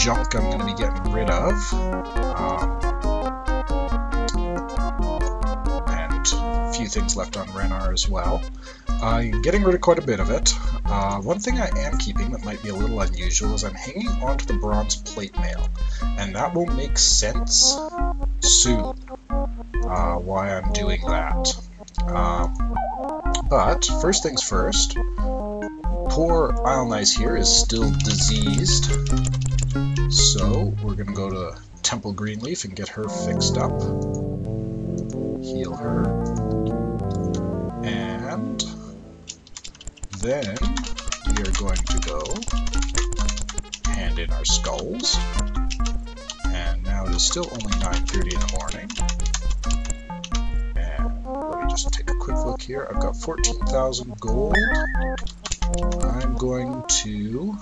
junk I'm going to be getting rid of. And a few things left on Renar as well. Getting rid of quite a bit of it. One thing I am keeping that might be a little unusual is I'm hanging onto the bronze plate mail. And that will make sense soon, why I'm doing that. But, first things first, poor Isle Nice here is still diseased. So, we're going to go to Temple Greenleaf and get her fixed up. Heal her. And then we are going to go hand in our skulls. And now it is still only 9:30 in the morning. And let me just take a quick look here. I've got 14,000 gold. I'm going to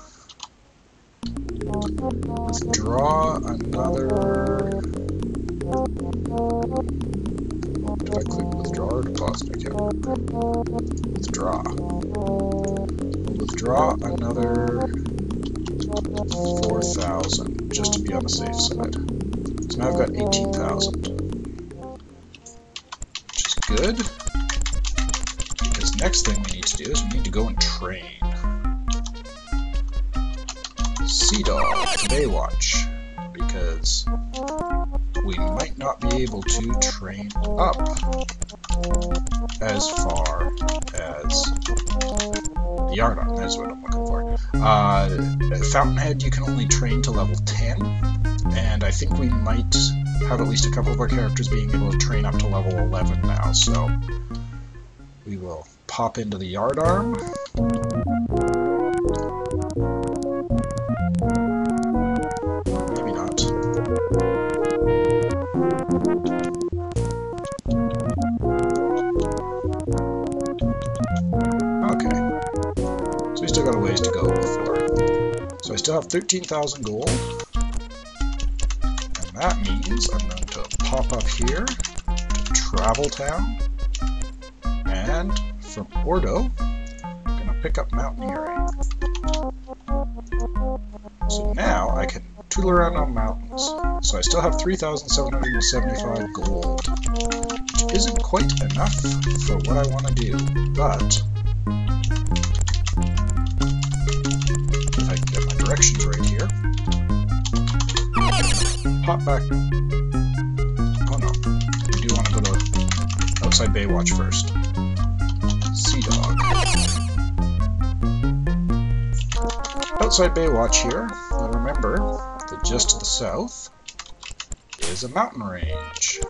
withdraw another... Did I click withdraw or deposit? I can't remember. Withdraw. Withdraw another 4,000, just to be on the safe side. So now I've got 18,000. Which is good. Because next thing we need to do is we need to go and train. Sea Dog, Baywatch. Because we might not be able to train up as far as the Yardarm. That's what I'm looking for. Fountain Head, you can only train to level 10, and I think we might have at least a couple of our characters being able to train up to level 11 now, so we will pop into the Yardarm. Maybe not. Okay. So we still got a ways to go before. So I still have 13,000 gold. And that means I'm going to pop up here to Travel Town. And from Ordo, I'm going to pick up Mountaineering. So now I can tootle around on mountains. So I still have 3,775 gold, which isn't quite enough for what I want to do, but if I can get my directions right here, pop back. Oh no, we do want to go to outside Baywatch first. Sea Dog. Outside Baywatch here, now remember that just to the south is a mountain range.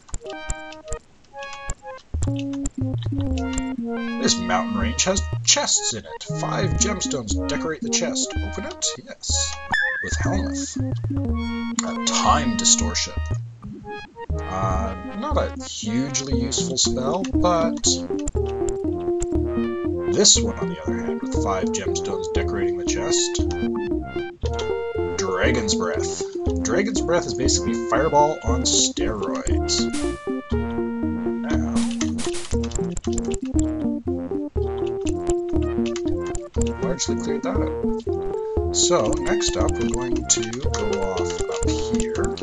This mountain range has chests in it. 5 gemstones decorate the chest. Open it? Yes. With Helmuth. A time distortion. Not a hugely useful spell, but this one, on the other hand, with 5 gemstones decorating the chest. Dragon's Breath. Dragon's Breath is basically Fireball on steroids. Now, largely cleared that out. So, next up, we're going to go off up here.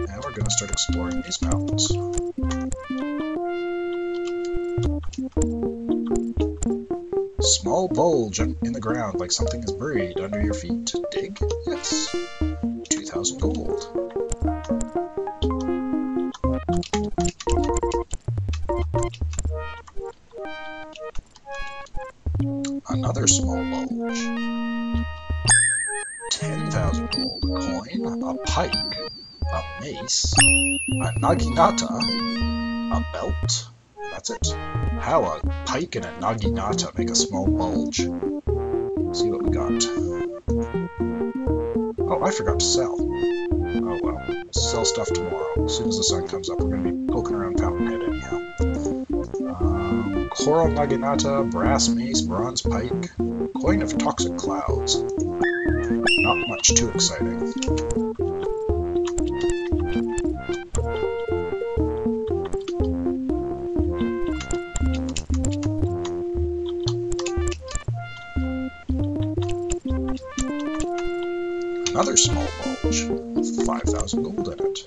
And we're going to start exploring these mountains. Small bulge in the ground, like something is buried under your feet. Dig? Yes. 2,000 gold. Another small bulge. 10,000 gold. A coin, a pike, a mace, a naginata, a belt. That's it. How a pike and a naginata make a small bulge. Let's see what we got. Oh, I forgot to sell. Oh well. We'll sell stuff tomorrow. As soon as the sun comes up, we're going to be poking around Fountain Head anyhow. Coral naginata, brass mace, bronze pike, coin of toxic clouds. Not much too exciting. Another small bulge with 5,000 gold in it.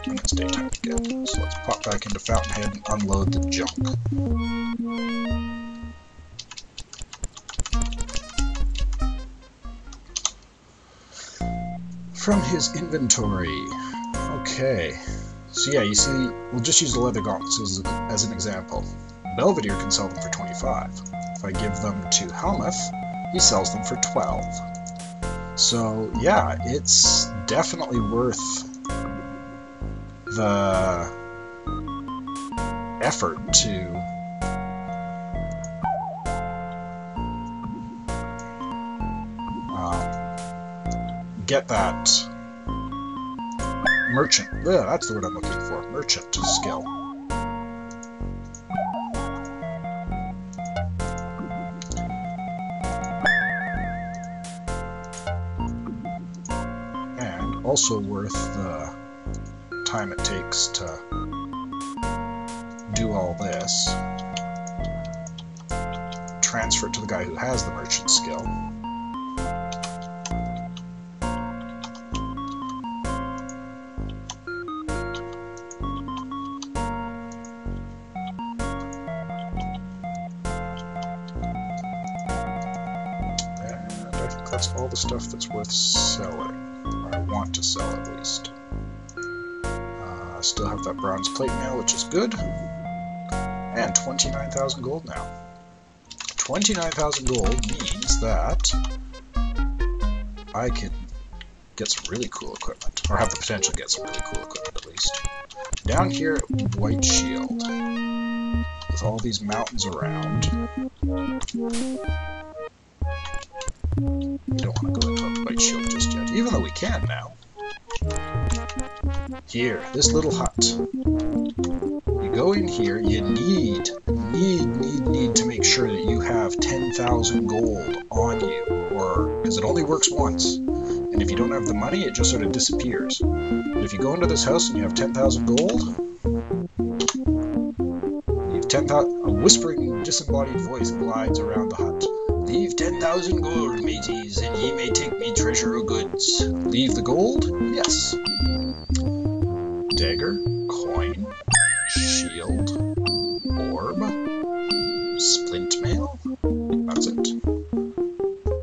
And it's daytime again, so let's pop back into Fountain Head and unload the junk. From his inventory. Okay. So yeah, you see, we'll just use the leather gauntlets as an example. Belvedere can sell them for 25. If I give them to Helmuth, he sells them for 12. So yeah, it's definitely worth the effort to get that merchant. Yeah, that's the word I'm looking for. Merchant skill. And also worth the time it takes to do all this. Transfer it to the guy who has the merchant skill. That's all the stuff that's worth selling, or I want to sell at least. I still have that bronze plate mail, which is good, and 29,000 gold now. 29,000 gold means that I can get some really cool equipment, or have the potential to get some really cool equipment at least. Down here at White Shield, with all these mountains around, we don't want to go into a White Shield just yet, even though we can now. Here, this little hut. You go in here, you need to make sure that you have 10,000 gold on you, or because it only works once. And if you don't have the money, it just sort of disappears. But if you go into this house and you have 10,000 gold, you have 10,000. A whispering, disembodied voice glides around the hut. Leave 10,000 gold, mateys, and ye may take me treasure of goods. Leave the gold? Yes. Dagger, coin, shield, orb, splint mail. That's it.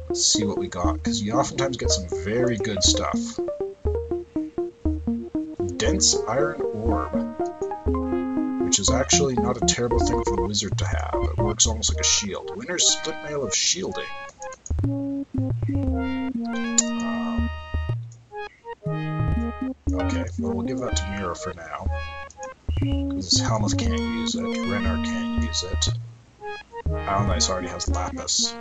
Let's see what we got, because you oftentimes get some very good stuff. Dense iron orb, which is actually not a terrible thing for the wizard to have. It works almost like a shield. Winner's splint mail of shielding. Okay, well we'll give that to Mira for now. Because Helmuth can't use it, Renner can't use it. Alnice already has Lapis.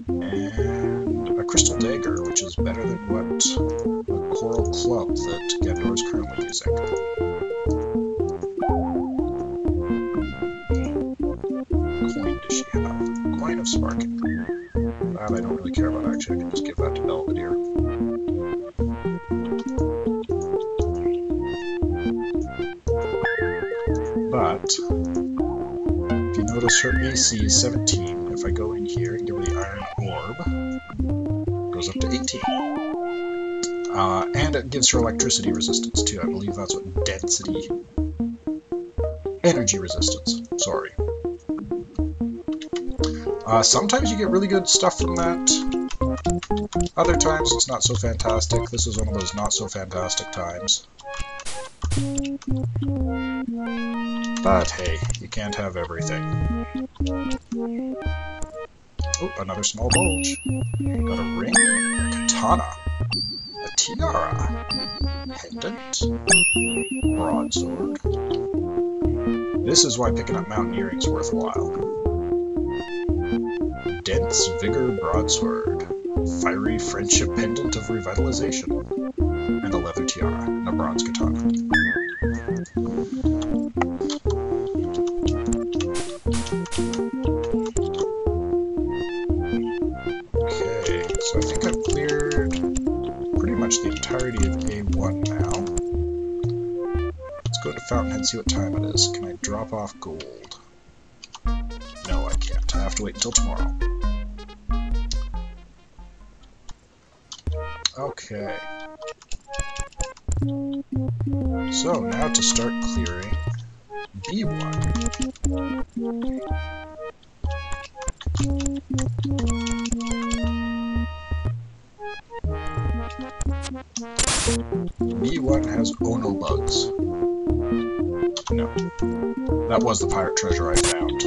And a Crystal Dagger, which is better than what a Coral Club that Gendor is currently using. Coin does she have? Coin of Sparking. That I don't really care about, actually. I can just give that to Belvedere. But if you notice, her AC is 17. If I go in here and give her the Iron Orb, it goes up to 18. And it gives her electricity resistance too. I believe that's what density... Energy resistance, sorry. Sometimes you get really good stuff from that. Other times it's not so fantastic. This is one of those not so fantastic times. But hey, you can't have everything. Oh, another small bulge. Got a ring, a katana, a tiara, pendant, broadsword. This is why picking up Mountaineering is worthwhile. Dense Vigor Broadsword, Fiery Friendship Pendant of Revitalization, and a leather tiara, and a bronze katana. Let's go to Fountain Head and see what time it is. Can I drop off gold? No, I can't. I have to wait until tomorrow. Okay. So, now to start clearing B1. B1 has Ono bugs. No. That was the pirate treasure I found.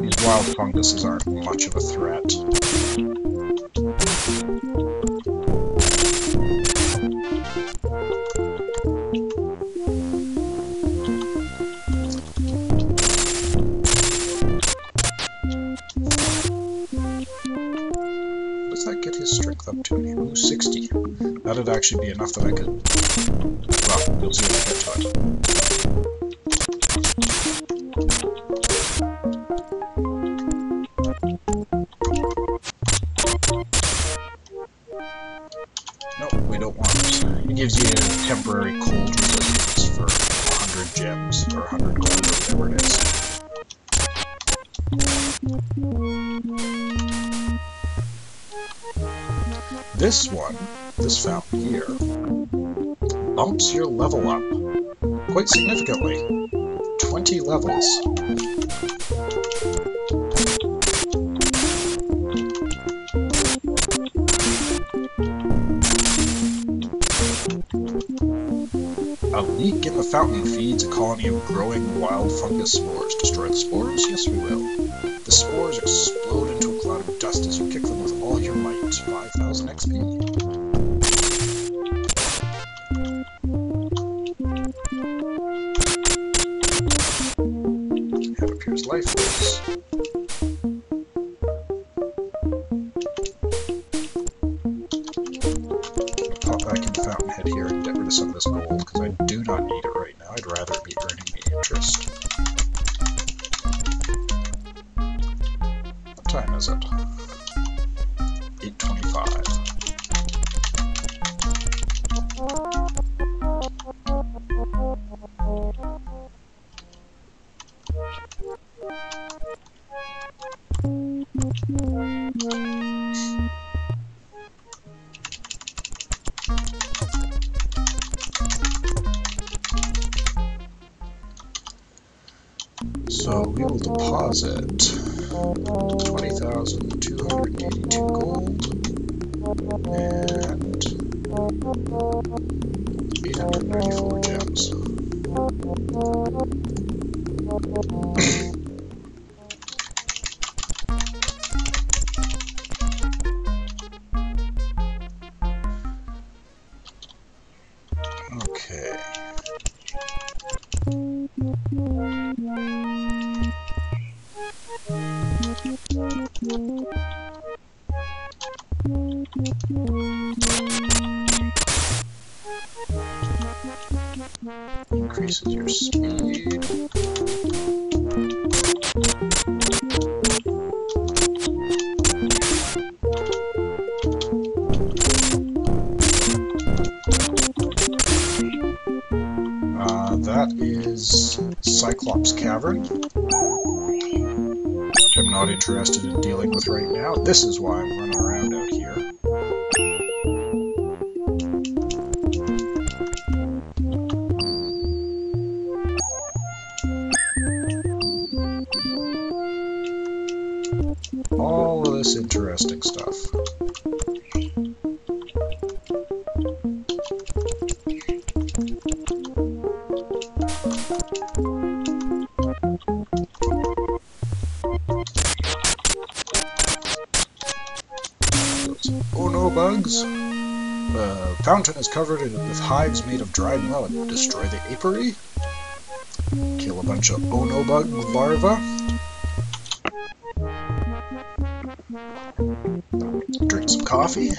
These wild funguses aren't much of a threat. Does that get his strength up to? Ooh, 60. That'd actually be enough that I could... Well, you'll see when I get to it. Nope, we don't want it. It gives you a temporary cold resistance for 100 gems, or 100 gold, or whatever it is. This one, this fountain here, bumps your level up quite significantly. 20 levels. A leak in the fountain feeds a colony of growing wild fungus spores. Destroy the spores? Yes, we will. The spores explode into a cloud of dust as you kick them with all your might. 5,000 XP. Head appears lifeless. Pop back into Fountain Head here and get rid of some of this gold, because I do not need it right now. I'd rather it be earning me interest. What time is it? 8:25. So we will deposit 20,282 gold and 894 gems. Okay. Increases your speed. That is Cyclops Cavern, which I'm not interested in dealing with right now. This is why I'm running around out here. All of this interesting stuff. Oh no, bugs! The fountain is covered with hives made of dried melon. Destroy the apiary. Kill a bunch of Ono bug larvae. Drink some coffee.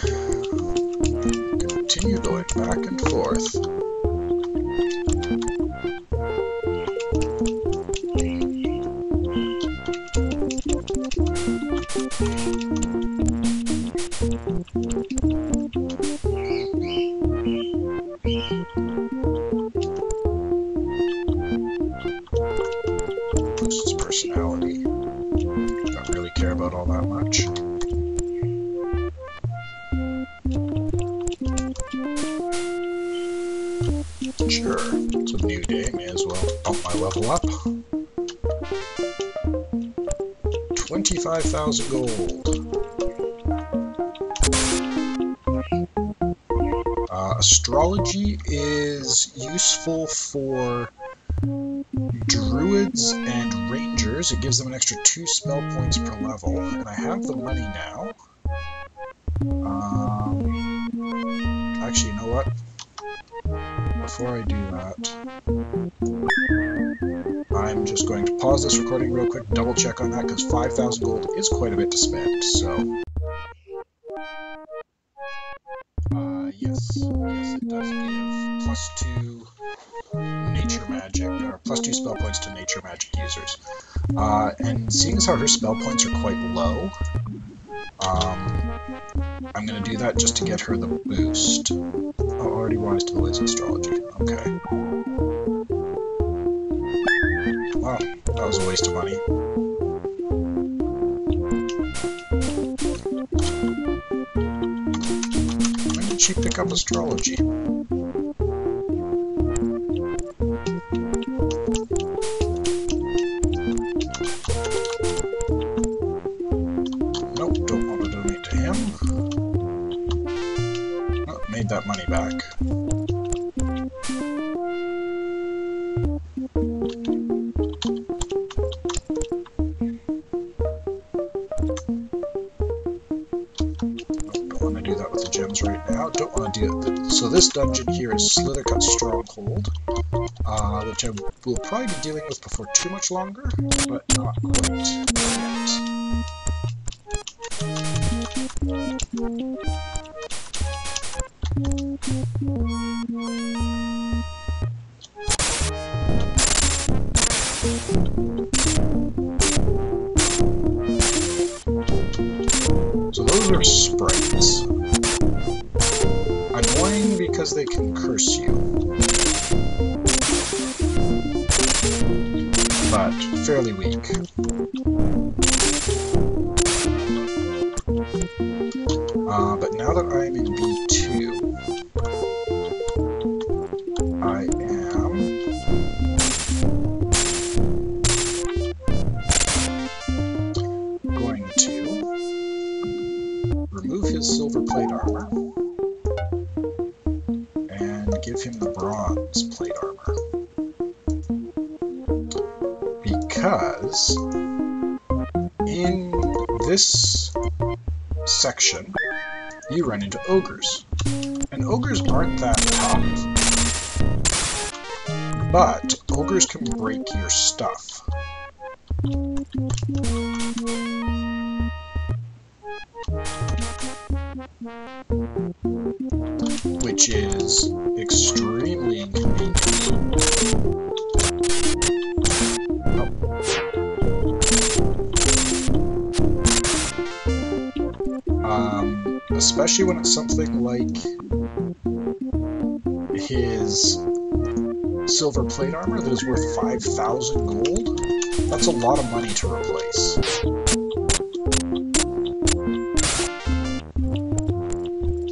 Continue going back and forth. Boosts personality. Don't really care about all that much. Sure, it's a new day, may as well bump my level up. 25,000 gold. Astrology is useful for druids and rangers. It gives them an extra 2 spell points per level, and I have the money now. Actually, you know what? Before I do that, I'm just going to pause this recording real quick, double check on that, because 5,000 gold is quite a bit to spend, so... yes, it does give +2 nature magic, or +2 spell points to nature magic users. And seeing as how her spell points are quite low, I'm going to do that just to get her the boost. Oh, already rise to the ways of astrology. Okay. Wow, that was a waste of money. When did she pick up astrology? Nope, don't want to donate to him. Oh, made that money back. Right now, don't want to do it. So this dungeon here is Slithercut Stronghold, which I will probably be dealing with before too much longer, but not quite yet. So those are sprites. Annoying because they can curse you, but fairly weak. But now that I'm in B2, I am going to remove his silver plate armor. Give him the bronze plate armor. Because in this section, you run into ogres. And ogres aren't that tough. But ogres can break your stuff. Which is extremely inconvenient. Especially when it's something like his silver plate armor that is worth 5,000 gold. That's a lot of money to replace.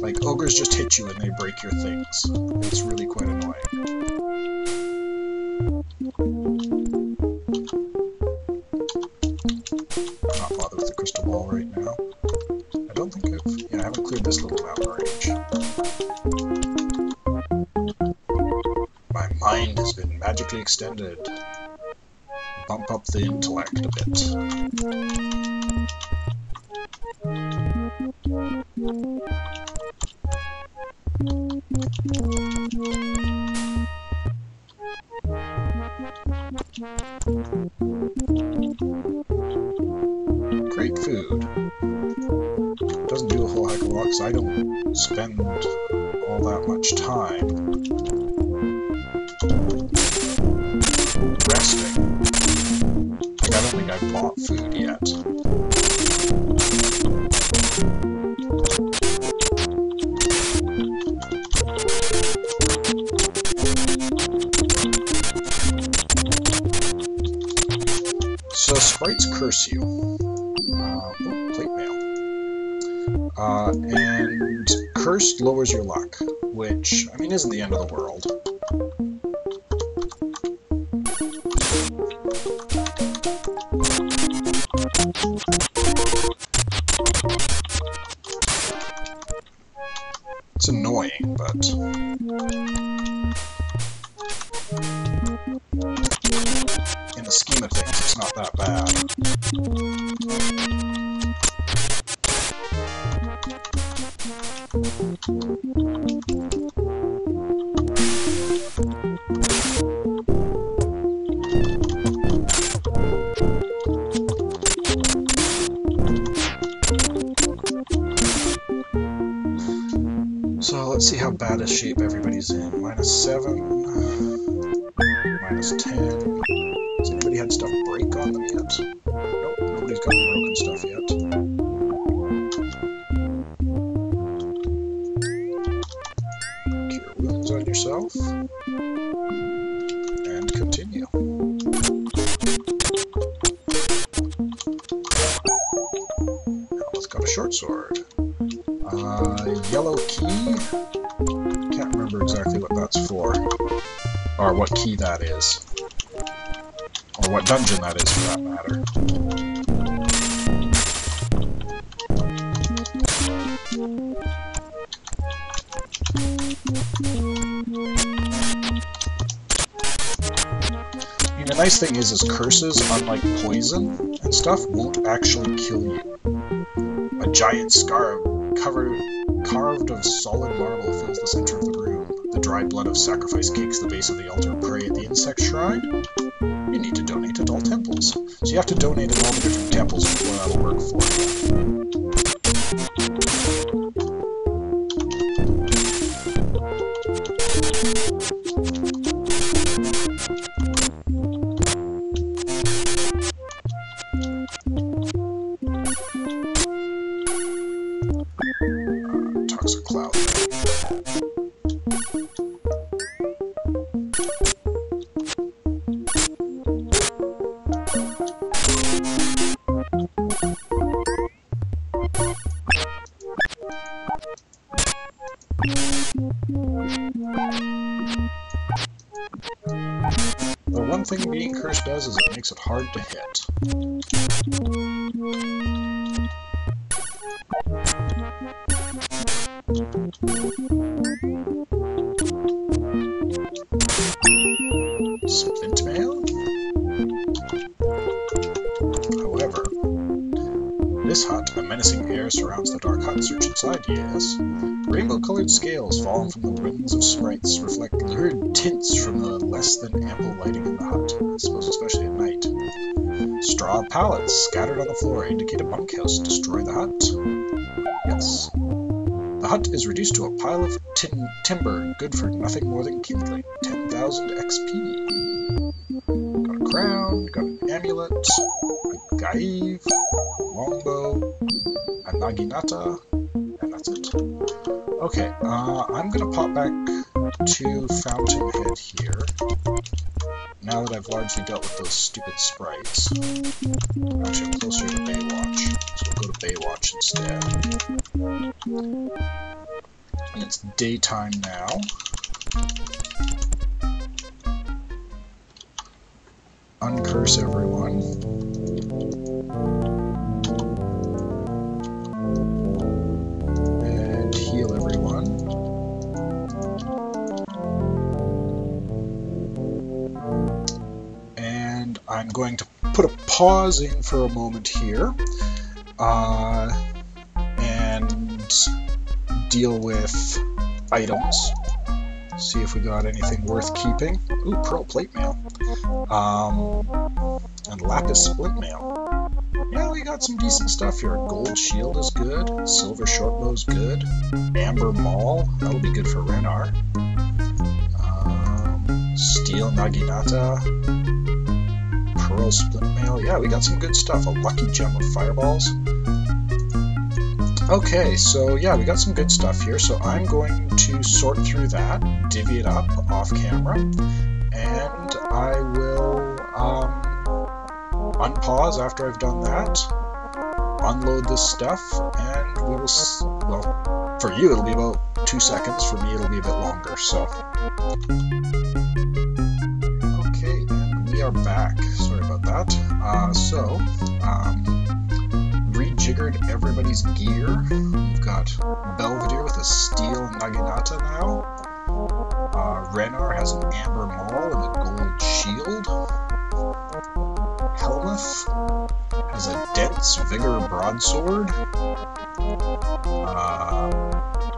Like, ogres just hit you and they break your things. It's really quite annoying. I'm not bothered with the crystal ball right now. I don't think I haven't cleared this little mountain range. My mind has been magically extended. Bump up the intellect a bit. Great food. Doesn't do a whole heck of a lot because I don't spend all that much time resting. Like, I don't think I've bought food yet. curse you. Plate mail. And cursed lowers your luck, which, I mean, isn't the end of the world. It's annoying, but... in the scheme of things, it's not that bad. So let's see how bad a shape everybody's in. -7, -10. Has anybody had stuff break on them yet? Nope, nobody's got broken stuff yet. Cure wounds on yourself. And continue. Alba's got a short sword. Yellow key. Can't remember exactly what that's for. Or what key that is. Or what dungeon that is, for that matter. I mean, the nice thing is curses, unlike poison and stuff, won't actually kill you. A giant scar carved of solid marble fills the center of the room. The dried blood of sacrifice cakes the base of the altar. Pray at the insect shrine. You need to donate at all temples. So you have to donate at all the different temples before that'll work for you. Toxic cloud. The one thing being cursed does is it makes it hard to hit. Splint mail? However, this hut, a menacing air surrounds the dark hut. Search inside, yes. Rainbow-colored scales fallen from the rims of sprites reflect lurid tints from the less than ample lighting in the hut, I suppose especially at night. Straw pallets scattered on the floor indicate a bunkhouse. Destroy the hut. Yes. The hut is reduced to a pile of timber, good for nothing more than kindling. 10,000 XP. Got a crown, got an amulet, a gaive, a longbow, a naginata, and that's it. Okay, I'm gonna pop back to Fountain Head here, now that I've largely dealt with those stupid sprites. Actually, I'm closer to Baywatch, so we'll go to Baywatch instead. And it's daytime now. Uncurse everyone. And heal everyone. And I'm going to put a pause in for a moment here. And deal with items. See if we got anything worth keeping. Ooh, pearl plate mail. And lapis splint mail. Yeah, we got some decent stuff here. Gold shield is good. Silver shortbow's good. Amber maul, that'll be good for Renar. Steel naginata. Pearl splint mail. Yeah, we got some good stuff. A lucky gem of fireballs. Okay, so yeah, we got some good stuff here, so I'm going to sort through that, divvy it up off camera, and I unpause after I've done that, unload this stuff, and we will, well, for you it'll be about 2 seconds, for me it'll be a bit longer, so. Okay, and we are back. Sorry about that. Rejiggered everybody's gear. We've got Belvedere with a steel Naginata now. Renar has an amber maul and a gold shield. Helmuth has a dense vigor broadsword.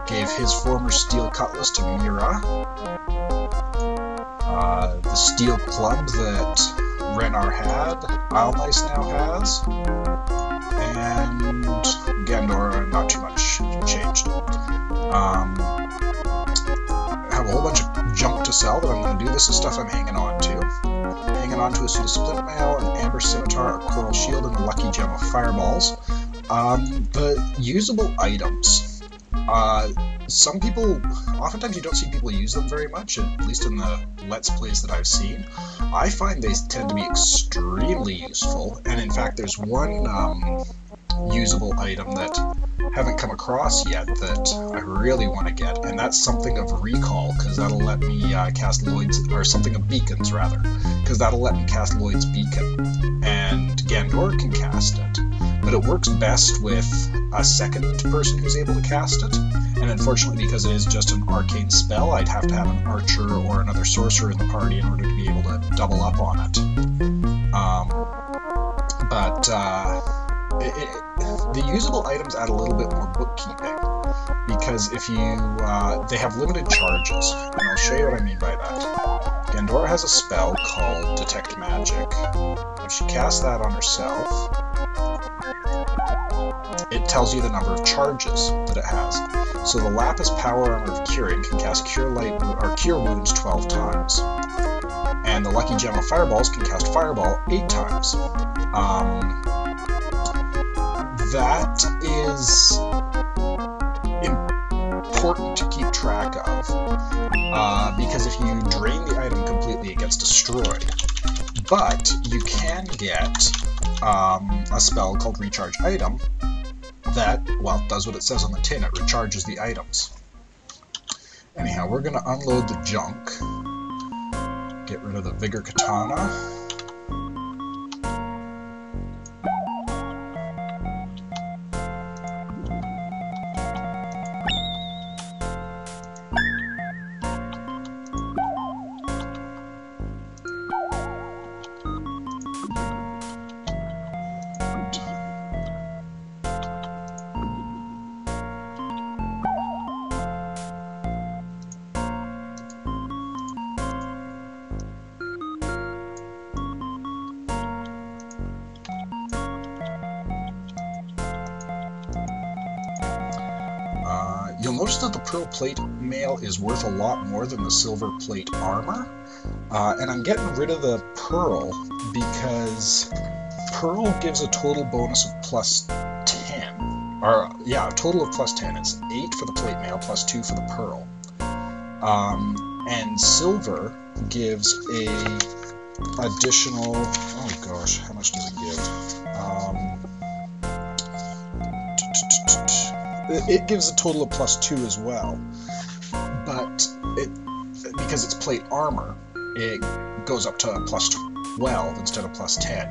Gave his former steel cutlass to Mira. The steel club that Renar had, Alnice now has. And Gandora, not too much changed. I have a whole bunch of junk to sell that I'm going to do. This is stuff I'm hanging on to. Hanging on to a suit of splint mail, an amber scimitar, a coral shield, and a lucky gem of fireballs. The usable items. Some people, oftentimes you don't see people use them very much, at least in the Let's Plays that I've seen. I find they tend to be extremely useful, and in fact there's one usable item that I haven't come across yet that I really want to get, and that's something of recall, because that'll let me cast Lloyd's, or something of beacons rather, because that'll let me cast Lloyd's beacon, and Gandora can cast it, but it works best with a second person who's able to cast it, and unfortunately because it is just an arcane spell, I'd have to have an archer or another sorcerer in the party in order to be able to double up on it. The usable items add a little bit more bookkeeping, because if you, they have limited charges, and I'll show you what I mean by that. Gandora has a spell called Detect Magic. If she casts that on herself, it tells you the number of charges that it has. So the Lapis Power Armor of Curing can cast Cure Wounds 12 times. And the Lucky Gem of Fireballs can cast Fireball 8 times. That is important to keep track of, because if you drain the item completely, it gets destroyed. But you can get a spell called Recharge Item that, well, does what it says on the tin, it recharges the items. Anyhow, we're going to unload the junk, get rid of the Vigor Katana. You'll notice that the pearl plate mail is worth a lot more than the silver plate armor, and I'm getting rid of the pearl because pearl gives a total bonus of plus 10, or yeah, a total of plus 10. It's 8 for the plate mail, plus 2 for the pearl, and silver gives a additional, oh gosh, how much does it give? It gives a total of plus 2 as well, but because it's plate armor, it goes up to plus 12 instead of plus 10.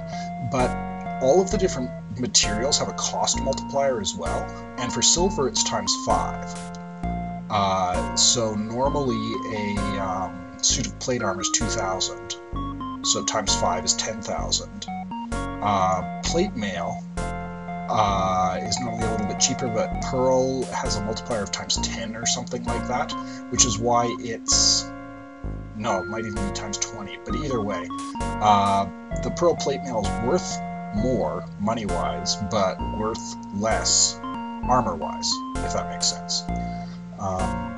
But all of the different materials have a cost multiplier as well, and for silver it's times 5. So normally a suit of plate armor is 2,000, so times 5 is 10,000. Plate mail is normally a little bit cheaper, but pearl has a multiplier of times 10 or something like that, which is why it's, no, it might even be times 20, but either way, the pearl plate mail is worth more money-wise, but worth less armor-wise, if that makes sense.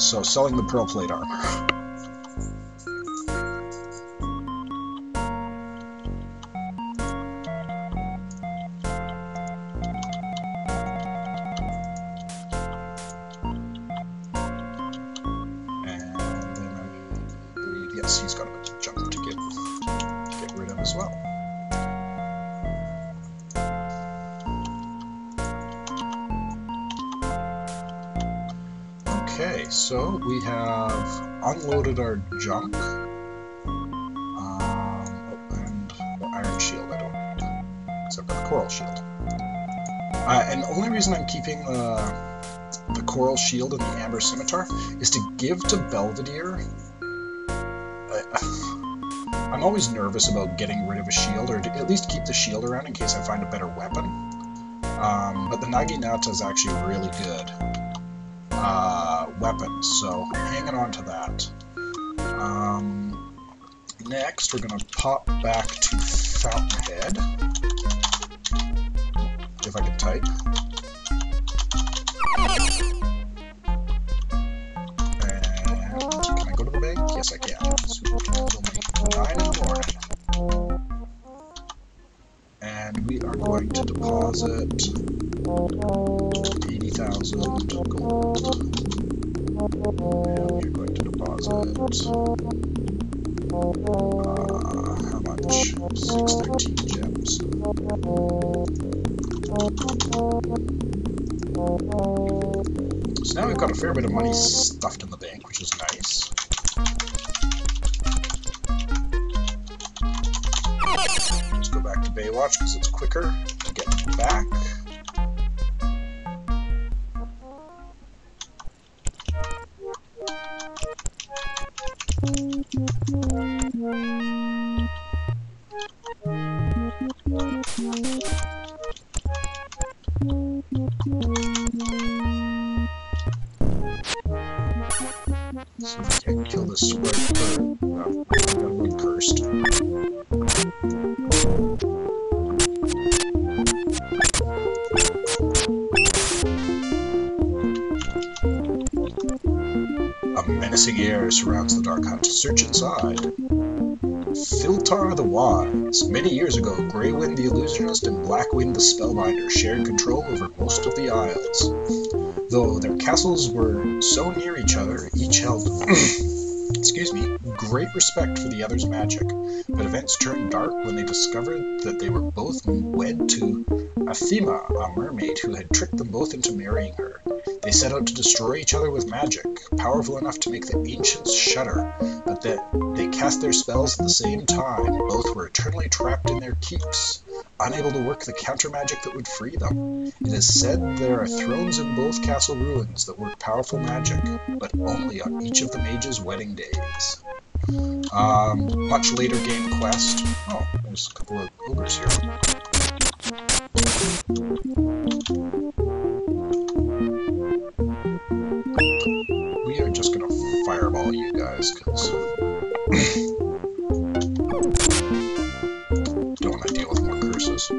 So selling the pearl plate armor. He's got a junk to get rid of as well. Okay, so we have unloaded our junk. And iron shield I don't need, except for the coral shield. And the only reason I'm keeping the coral shield and the amber scimitar is to give to Belvedere. I'm always nervous about getting rid of a shield, or to at least keep the shield around in case I find a better weapon. But the Naginata is actually a really good weapon, so hanging on to that. Next, we're going to pop back to Fountain Head. If I can type. And can I go to the bank? Yes, I can. Sweet. It's only 9 in the morning. And we are going to deposit 80,000 gold. And we're going to deposit how much? 613 gems. So now we've got a fair bit of money stuffed in the bank, which is nice. Let's go back to Baywatch because it's quicker to get back. See if we can kill this sprite bird. I'm cursed. A menacing air surrounds the dark hut. Search inside. Filtar the Wise. Many years ago, Greywind the Illusionist and Blackwind the Spellbinder shared control over most of the Isles. Though their castles were so near each other, each held excuse me, great respect for the other's magic. But events turned dark when they discovered that they were both wed to Athema, a mermaid who had tricked them both into marrying her. They set out to destroy each other with magic, powerful enough to make the ancients shudder, but that they cast their spells at the same time. Both were eternally trapped in their keeps, unable to work the counter-magic that would free them. It is said there are thrones in both castle ruins that work powerful magic, but only on each of the mages' wedding days. Much later game quest. Oh, there's a couple of ogres here. We are just gonna fireball you guys, because don't want to deal with more curses.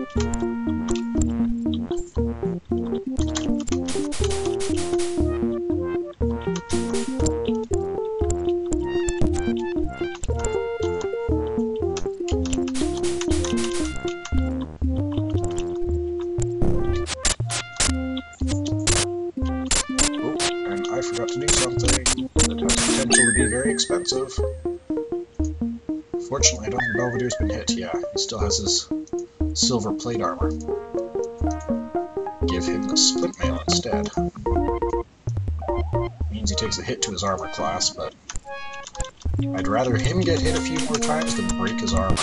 I forgot to do something that has potential to be very expensive. Fortunately, I don't think Belvedere's been hit. Yeah, he still has his silver plate armor. Give him the splint mail instead. Means he takes a hit to his armor class, but I'd rather him get hit a few more times than break his armor.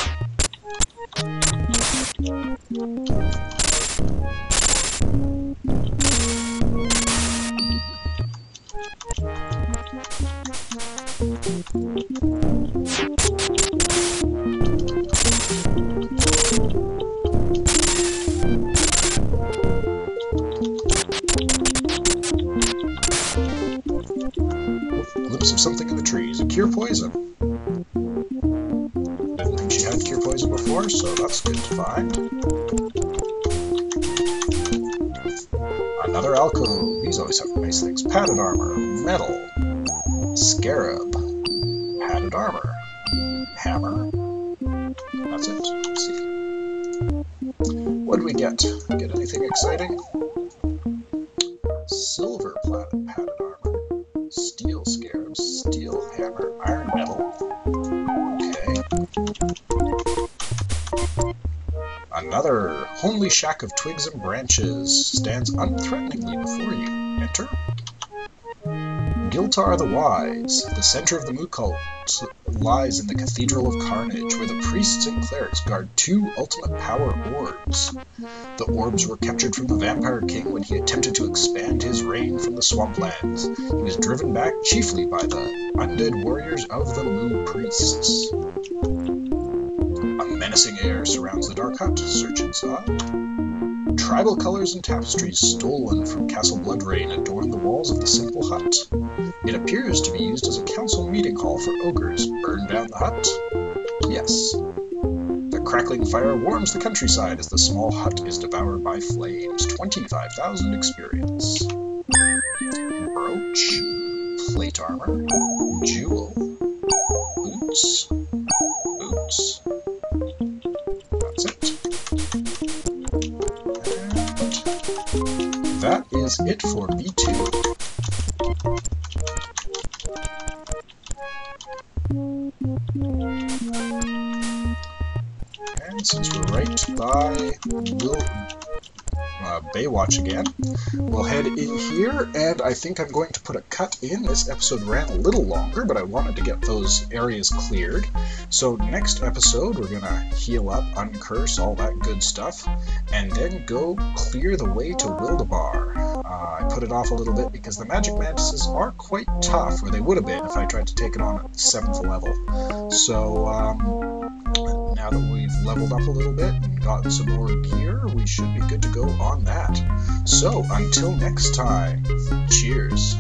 Glimpse of something in the trees. A cure poison. Didn't think she had cure poison before, so that's good to find. Another alcove. These always have nice things. Padded armor. Metal. Scarab. Padded armor. Hammer. That's it. Let's see. What do we get? Get anything exciting? Silver padded armor. Steel scarab. Steel hammer. Iron metal. Okay. Another homely shack of twigs and branches stands unthreateningly before you. Enter. Giltar the Wise. The center of the Moo cult lies in the Cathedral of Carnage, where the priests and clerics guard 2 ultimate power orbs. The orbs were captured from the Vampire King when he attempted to expand his reign from the swamplands. He was driven back chiefly by the undead warriors of the Moo priests. A menacing air surrounds the dark hut. Search inside. Tribal colors and tapestries stolen from Castle Bloodrain adorn the walls of the simple hut. It appears to be used as a council meeting hall for ogres. Burn down the hut? Yes. The crackling fire warms the countryside as the small hut is devoured by flames. 25,000 experience. Brooch. Plate armor. Jewel. Boots. Boots. That's it. That is it for B2. And since we're right by Baywatch again, we'll head in here, and I think I'm going to put a cut in. This episode ran a little longer, but I wanted to get those areas cleared. So next episode, we're going to heal up, uncurse, all that good stuff, and then go clear the way to Wildebar. I put it off a little bit because the magic mantises are quite tough, or they would have been if I tried to take it on at 7th level. So now that we've leveled up a little bit and gotten some more gear, we should be good to go on that. So until next time, cheers.